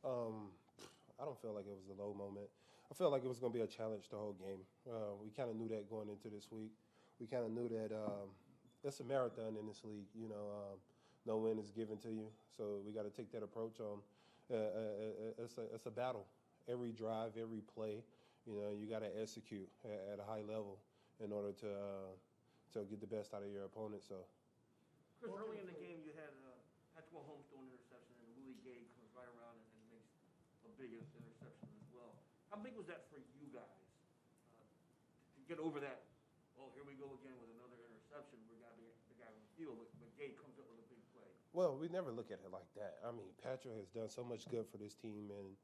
Um, I don't feel like it was a low moment. I felt like it was going to be a challenge the whole game. We kind of knew that going into this week. We kind of knew that it's a marathon in this league. No win is given to you, so we got to take that approach on. It's a battle. Every drive, every play, you got to execute at a high level in order to get the best out of your opponent. So. Chris, early in the game, you had Patrick Mahomes throw an interception, and Willie Gay comes right around and makes a big interception as well. How big was that for you guys to get over that? Oh, here we go again with another interception. We got the guy on the field, but Gay comes up with a big play. Well, we never look at it like that. I mean, Patrick has done so much good for this team, and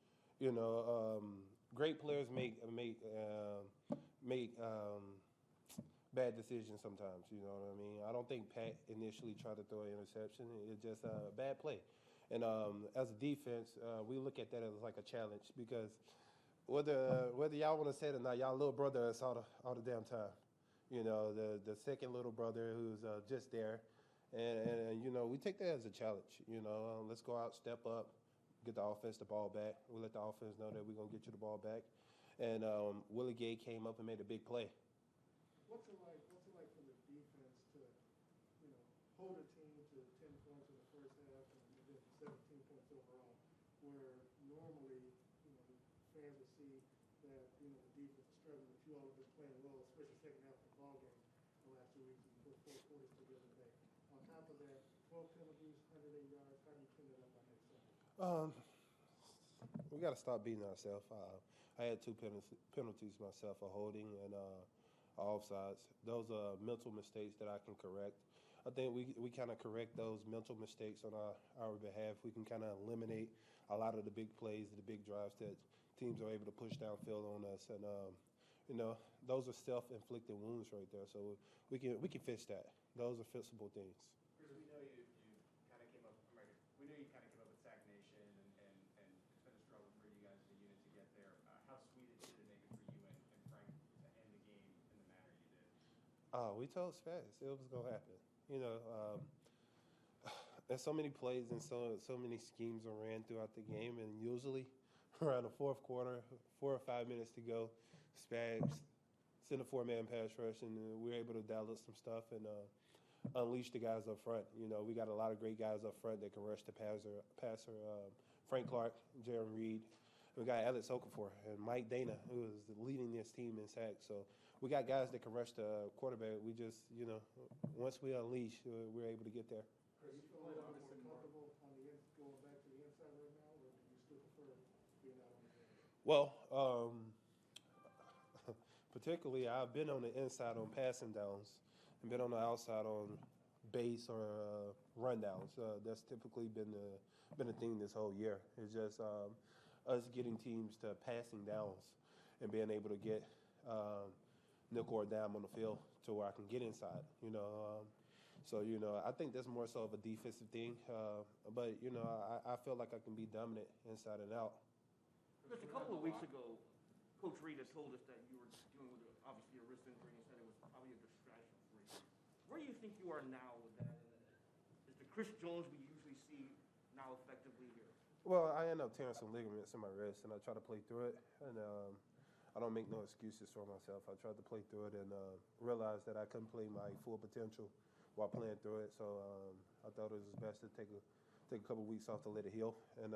great players make bad decisions sometimes. You know what I mean? I don't think Pat initially tried to throw an interception. It's just a bad play. And as a defense, we look at that as like a challenge because whether y'all want to say it or not, y'all little brother is all the damn time. The second little brother who's just there. And we take that as a challenge. Let's go out, step up, get the offense the ball back. We let the offense know that we're going to get you the ball back. And Willie Gay came up and made a big play. What's it like for the defense to, hold a team to 10 points in the first half and then 17 points overall, where normally, fans will see that, the defense is struggling, but you all have been playing well, especially second half of the ball game the last 2 weeks, and you put 4 quarters together today. On top of that, 12 penalties, 108 yards, how do you clean it up by next Sunday? We got to stop beating ourselves. I had two penalties myself, a holding and offsides. Those are mental mistakes that I can correct. I think we kind of correct those mental mistakes on our behalf. We can kind of eliminate a lot of the big plays, the big drives that teams are able to push downfield on us. And, those are self-inflicted wounds right there. So we can fix that. Those are fixable things. Chris, we know you kind of came up. We know you kind of came up with Sack Nation, and it's been a struggle for you guys as a unit to get there. How sweet did it make it for you and Frank to end the game in the manner you did? We told Spags it was gonna happen. There's so many plays and so many schemes are ran throughout the game, and usually around the fourth quarter, 4 or 5 minutes to go, Spags send a 4-man pass rush, and we're able to dial up some stuff and unleash the guys up front. We got a lot of great guys up front that can rush the passer. Frank Clark, Jaron Reed. We got Alex Okafor and Mike Dana, who is leading this team in sacks. So we got guys that can rush the quarterback. We just, once we unleash, we're able to get there. Chris, you feel a little more comfortable going back to the inside right now, or do you still prefer being out on the edge? Well, particularly I've been on the inside on passing downs and been on the outside on base or rundowns. That's typically been a thing this whole year. It's just us getting teams to passing downs and being able to get nickel or dime on the field to where I can get inside. I think that's more so of a defensive thing. But I feel like I can be dominant inside and out. Just a couple of weeks ago, Coach Reed has told us that you were dealing with obviously a wrist injury and said it was probably a distraction for you. Where do you think you are now with that? Is the Chris Jones we usually see now effectively here? Well, I end up tearing some ligaments in my wrist, and I try to play through it. And I don't make no excuses for myself. I tried to play through it and realized that I couldn't play my full potential while playing through it. So I thought it was best to take a couple weeks off to let it heal. And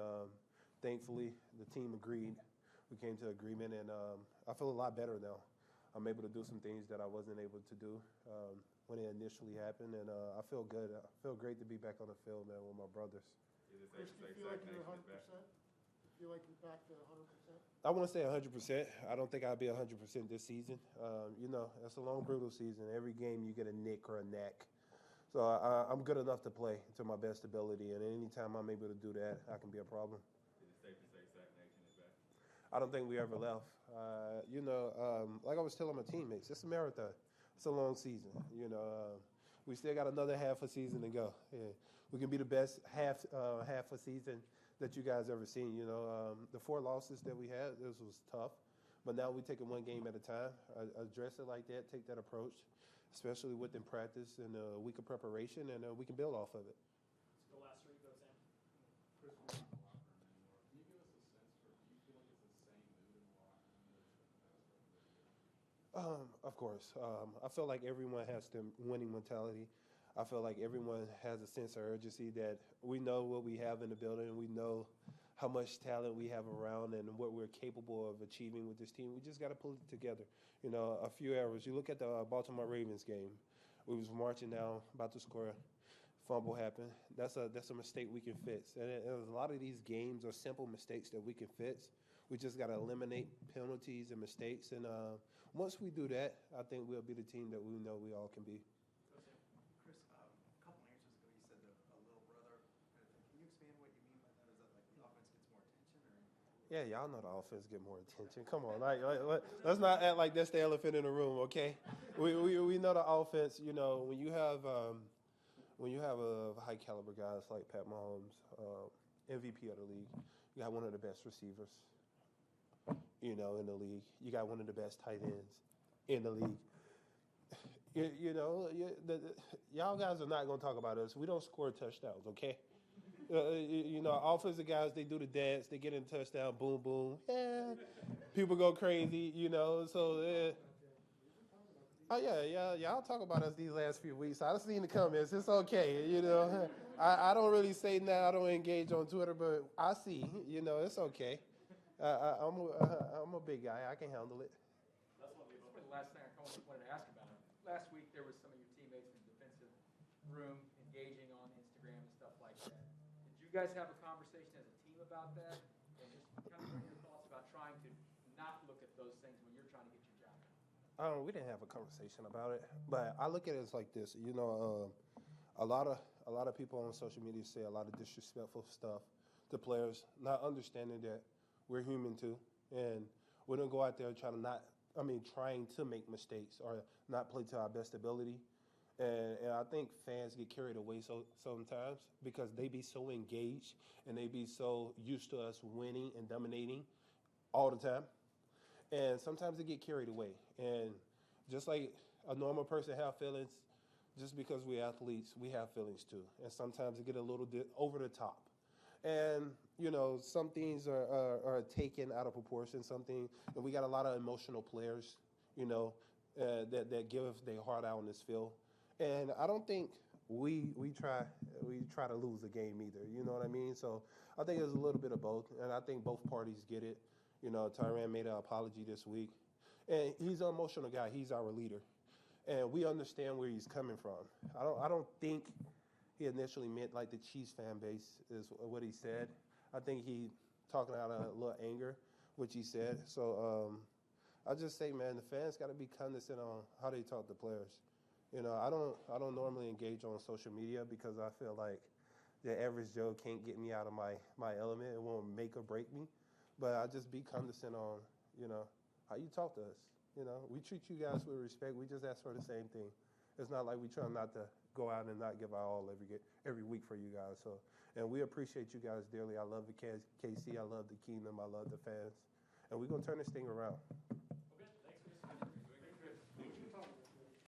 thankfully, the team agreed. We came to agreement, and I feel a lot better now. I'm able to do some things that I wasn't able to do when it initially happened, and I feel good. I feel great to be back on the field, man, with my brothers. Chris, do you feel like you're 100%? You feel like you're back to 100%? I want to say 100%. I don't think I'll be 100% this season. It's a long, brutal season. Every game you get a nick or a knack. So I'm good enough to play to my best ability, and anytime I'm able to do that, I can be a problem. Is it safe to say Sack Nation is back? I don't think we ever left. Like I was telling my teammates, it's a marathon. It's a long season. We still got another half a season to go. Yeah. We can be the best half a season that you guys ever seen. The 4 losses that we had, this was tough. But now we take it one game at a time. Address it like that, take that approach, especially within practice and a week of preparation, and we can build off of it. So the last 3 goes in. Chris, we're not in the locker room anymore. Can you give us Of course. I feel like everyone has the winning mentality. I feel like everyone has a sense of urgency that we know what we have in the building. We know how much talent we have around and what we're capable of achieving with this team. We just got to pull it together. You know, a few errors. You look at the Baltimore Ravens game. We was marching down, about to score. Fumble happened. That's a mistake we can fix. And a lot of these games are simple mistakes that we can fix. We just got to eliminate penalties and mistakes. And once we do that, I think we'll be the team that we know we all can be. Chris, a couple answers ago, you said a little brother. Can you expand what you mean by that? Is that like the offense gets more attention, or? Yeah, y'all know the offense get more attention. Come on, let's not act like that's the elephant in the room, okay? We know the offense. You know, when you have a high caliber guys like Pat Mahomes, MVP of the league, you got one of the best receivers, you know, in the league. You got one of the best tight ends in the league. Y'all guys are not going to talk about us. We don't score touchdowns, okay? You know, offensive guys, they do the dance. They get in touchdown, boom, boom. Yeah. People go crazy, you know. So, oh, yeah. Y'all talk about us these last few weeks. I've seen the comments. It's okay, you know. I don't really say that. I don't engage on Twitter, but I see, you know, it's okay. I'm a big guy. I can handle it. That's probably the last thing I wanted to ask about. Last week, there was some of your teammates in the defensive room engaging on Instagram and stuff like that. Did you guys have a conversation as a team about that? And just kind of your thoughts about trying to not look at those things when you're trying to get your job done? We didn't have a conversation about it, but I look at it as like this. You know, a lot of people on social media say a lot of disrespectful stuff to players, not understanding that we're human too, and we don't go out there trying to make mistakes or not play to our best ability. And I think fans get carried away sometimes because they be so engaged and they be so used to us winning and dominating all the time. And sometimes they get carried away. And just like a normal person have feelings, just because we're athletes, we have feelings too. And sometimes they get a little bit over the top. And, you know, some things are taken out of proportion, and we got a lot of emotional players, you know, that give their heart out on this field. And I don't think we try to lose a game either, you know what I mean? So I think it's a little bit of both, and I think both parties get it. You know, Tyrann made an apology this week, and he's an emotional guy. He's our leader, and we understand where he's coming from. I don't think he initially meant like the Chiefs fan base is what he said. I think he talking out of a little anger, which he said. So I just say, man, the fans got to be condescending on how they talk to players. You know, I don't normally engage on social media because I feel like the average Joe can't get me out of my element. It won't make or break me. But I just be condescending on, you know, how you talk to us. You know, we treat you guys with respect. We just ask for the same thing. It's not like we try not to go out and not give our all every week for you guys. So, and we appreciate you guys dearly. I love the KC. I love the Kingdom. I love the fans. And we're going to turn this thing around.